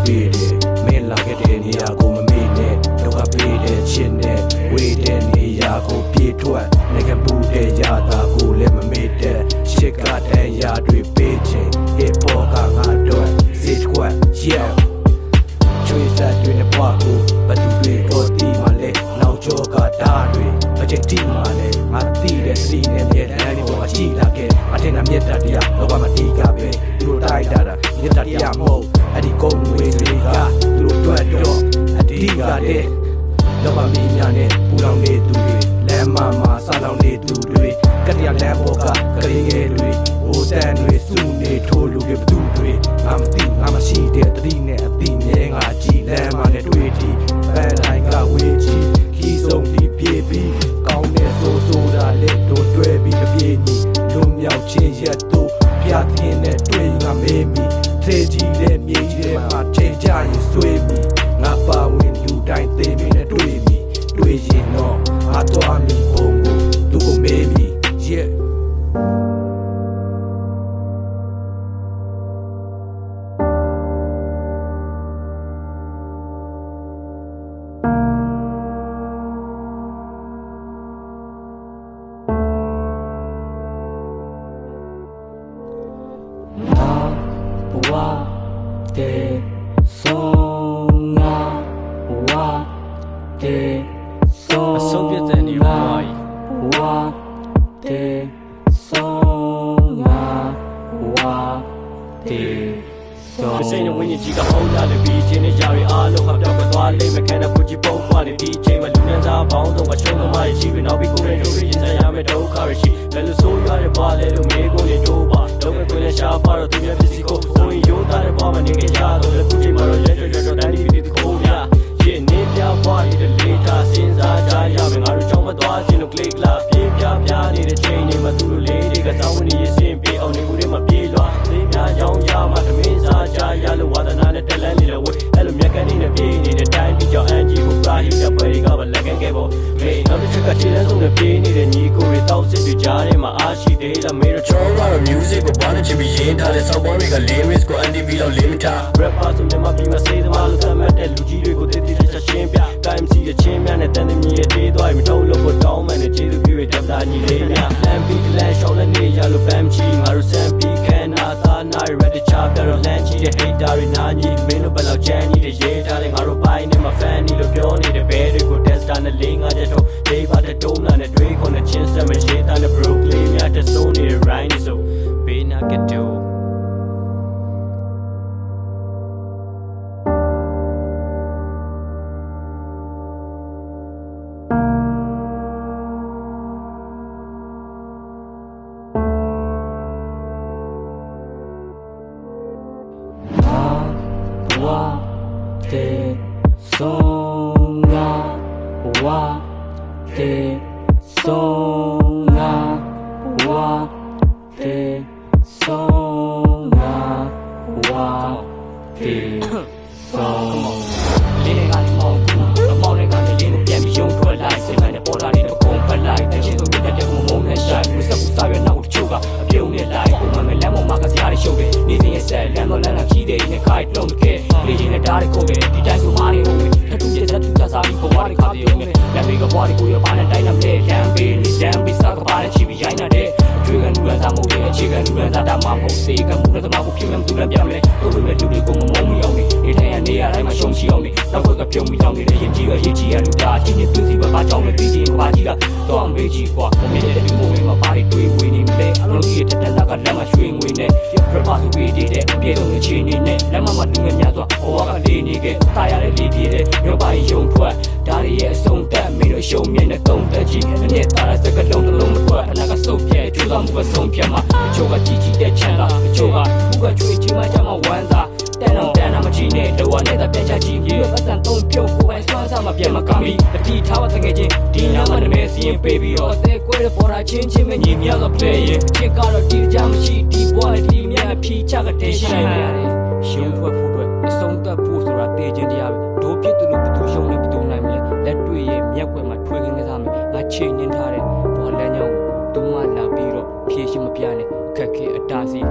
ပေးတယ်မင်းလာခဲ့တဲ့နေရာကိုမမေ့နဲ့တော့ကပေးတဲ့ချင်းနဲ့ဝေးတဲ့နေရာကိုပြေးထွက်နိုင်ငံပူတဲ့ရတာကိုလည်းမမေ့တဲ့ရှစ်ကတန်ရာတွေပေးခြင်း hip hop ကငါတော့စစ်ခွက် yeah ချွေးစားတွေနဲ့ဘွားကိုဘသူတွေကိုတီးမှလဲနောက်ကျောကဓာတ်တွေအချိန်တီးမှလဲငါတီးတဲ့စီနဲ့မြေတန်းတွေပေါ်မှာရှိလာခဲ့အထင်ကမြတ်တရားလောကမှာတီးကပဲသူတို့တိုက်တာမြတ်တရားမဟုတ်အဲ့ဒီကုန်းဝေးတွေကသူတို့တွေ့တော့အတီးကတဲ့လောကမီးများနဲ့ပူလောင်နေသူတွေလမ်းမှာဆာလောင်နေသူတွေကတရားလမ်းပေါ်ကကလေးငယ်တွေဟိုတန်တွေစုနေထိုးလူတွေဘသူတွေငါမသိငါမရှိတဲ့တတိနဲ့အတိမြဲငါကြည်လမ်းမှာနဲ့တွေ့တီပန်းတိုင်းကဝေးကြီးခီးဆုံးတီးပြေးပြီးကောင်းတဲ့ဆိုတာလက်တို့တွဲပြီးတပြေးညီလွန်မြောက်ခြင်းရက်တို့ပြသင်းနဲ့တွေ့ငါမေးမိသေကြီးတဲ့မြေကြီးထဲမှာချိန်ကြရင်ဆွေးမိငါပါဝင်လူတိုင်းသိမင်းနဲ့တွေ့မိတွေ့ရင်တော့ငါတော့မိပုံကိုသူ့ကိုမေးမိ yeah de songa wa de songa အဆုံးပြတဲ့နေရာwa de songa wa de songa စိတ်နဲ့ဝိညာဉ်ကြီးကဟောလာတဲ့ပြီးချင်းနဲ့ကြားရအားလုံးဟာပြောက်သွားလိမ့်မယ်ခံတဲ့ကိုကြီးပုံပွားနေဒီချိန်မှာလူနှန်းစားပေါင်းတော့မရှုံးသမားရှိပြီးနောက်ပြီးကိုယ်ရဲ့လူတွေရင်ဆိုင်ရမယ့်ဒုက္ခရရှိဘယ်လိုဆိုးရတဲ့ပါလဲလို့မေးကိုနေတော့ပါတော့ပဲကိုယ်နဲ့ရှားပါတော့သူရဲ့ပစ္စည်းကိုကိုယ်ရိုးသားတဲ့ပေါ်မှာနေကြရတော့လေခုချိန်မှာတော့ရဲတန်းဒီကိုရရင်နေပြပွားနေတဲ့လေတာစဉ်းစားကြရမယ်ငါတို့ကြောင်းမသွားခြင်းလို့ click လာပြေးပြနေတဲ့ချိန်တွေမှာသူတို့လေးတွေကစောင်းဝင်ရစင်ပြေအောင်နေကိုယ်တွေမှာပြေးလွှာလေးများရောင်းရမှာသမင်းစားကြရလို့ဝါသနာနဲ့တက်လန်းနေတဲ့ဝေးအဲ့လိုမြက်ကန်းနေပြေးနေတဲ့တိုင်းပြီးကြောင်အန်ဂျီကိုပရာဟိတပွဲတွေကပါလက်ကန်းခဲ့ဖို့မေးနောက်တစ်ချက်ကခြေလမ်းဆုံးနဲ့ပြေးနေတဲ့ညီကိုတွေတောက်စစ်တွေကြားထဲမှာအားရှိသေးလားမေးတော့ချောရတော့ music ကိုဘာနဲ့ချပြီးရင်ထားတဲ့စောက်ပေါ်တွေက lyrics ကို NDV လောက်လေးမထား rapper ဆိုမြန်မာပြည်မှာစေးသမားလို့သတ်မှတ်တဲ့လူကြီးတွေကိုတည်တည်ချာရှင်းပြ MC ရဲ့ချင်းများနဲ့တန်တမီရဲ့တေးသွားရင်မတော့လို့ကိုတောင်းမှန်တဲ့ကျေးဇူးပြုရတဲ့တာညီလေးများလမ်းပြီးလမ်းရှောင်းနေရလို့ BAM ချီငါတို့စံပြီးခန္ဓာသားနိုင် ready ချပြတော့လမ်းကြီးတဲ့ hater တွေနာညီမင်းတို့ဘယ်လောက်ချမ်းကြီးတဲ့ရေးထားတဲ့ငါတို့ပိုင်းနဲ့မှာ fan နေလို့ပြောနေတဲ့ဘဲတွေကို tester နဲ့လေးငါချက်တော့လေးပါတဲ့တုံးလာနဲ့တွေးခွန်နဲ့ချင်းဆက်မရေးသားတဲ့ bro လေးများတဲ့စိုးနေတဲ့ rhyme ဆိုဘေးနာကတူwa de songa wa de songa wa de songa wa de songa လေးတွေကလည်းမောင်းဘူးအမောင်းတွေကလည်းလေးကိုပြန်ပြီးယုံထွက်လိုက်စိတ်နဲ့ပေါ်လာနေတဲ့ကုန်းဖက်လိုက်တဲ့ချင်းဆိုပြတဲ့ကိုမုံနဲ့ရှိုင်းဘူးစက်ကူစားရနောက်တချို့ကအပြုံးနဲ့လိုက်ပုံမှန်ပဲလမ်းပေါ်မှာကစရာတွေရှုပ်တယ်နေစဉ်ရဲ့ဆက်လမ်းတော့လမ်းလာကြီးတဲ့နဲ့ခိုက်တော့ခဲ့လေချင်းနဲ့ဓာတ်တွေကိုပဲဒီတိုင်းဆိုမားနေဟုတ်မယ်ထတူရဲ့ဇက်တူစားပြီးပေါ်လာခါသေးတယ်လက်တွေကပွားတွေကိုရပါနဲ့တိုင်းလာတဲ့လမ်းပေးနေလမ်းပေးစားကပါနဲ့ချီပြီးရိုင်းလာတဲ့အကျွေးကလူရန်သားမဟုတ်တဲ့အခြေခံလူရန်သားတာမှမဟုတ်စေကမှုနဲ့သမားကိုဖြစ်မှမသူလည်းပြောင်းလဲတို့လိုပဲလူတွေကိုမမုံမီအောင်နေနေထိုင်ရနေရတိုင်းမှာရှုံချီအောင်နေနောက်ဘက်ကပြုံးပြီးတောင်းနေတဲ့ရင်ကြီးရရင်ကြီးရလူသားချင်းချင်းသူစီပဲပါကြောင်းနဲ့ပြီးချင်းကပါကြီးကတော့မေးကြီးကွာမင်းရဲ့ဒီမိုးမှာပါတွေတွေးဝေးနေတယ်အလုံးကြီးတက်တက်လာကလက်မှာရွှေငွေနဲ့ပြပစုပေးတဲ့ပြေဆုံးတဲ့ချင်းနေနဲ့လက်မလူငယ်များစွာဘဝကလေးနေခဲ့တာရတဲ့လေးပြေတဲ့မြို့ပါယုံထွက်ဒါရီရဲ့အဆုံးတက်မင်းတို့ရှုံမြင်တဲ့တုံးတက်ကြီးအနှစ်သာရစကလုံးတစ်လုံးမထွက်အနာကစုပ်ပြဲကျိုးတော်မူကဆုံးဖြတ်မှာအချို့ကကြီးတဲ့ချမ်းသာအချို့ကဘူးကချွေချင်းမှကြမှာဝမ်းသာတန်တော့တန်တာမကြီးနဲ့လောကနဲ့တဲ့ပြန်ချကြီးပြီးတော့အတန်သုံးပြုတ်ကိုယ်ပိုင်စွမ်းစားမှပြန်မကမ်းပြီးတတိထားဝတငယ်ချင်းဒီနာမနာမည်စီရင်ပေးပြီးတော့အသေးကွဲတဲ့ပေါ်တာချင်းချင်းမညီမြောက်တော့ play ရင်ချစ်ကတော့ဒီကြမရှိဒီဘွားဒီမြတ်ဖြီးချကတဲ့ရှိနေရတယ်ရှုံးထွက်ဖို့အတွက်အဆုံးသတ်ဖို့ဆိုတာတေးခြင်းတရားပဲဒိုးပြစ်သူလို့ဘသူရှုံးနေဘသူနိုင်မလဲလက်တွေ့ရဲ့မျက်ွယ်မှာထွေးခင်းကစားမယ်ငါချိန်နှင်းထားတဲ့ဘောလမ်းကြောင်းကိုသူမှလာပြီးတော့ဖြည့်ရှိမပြနဲ့အခက်ခဲအတားစီ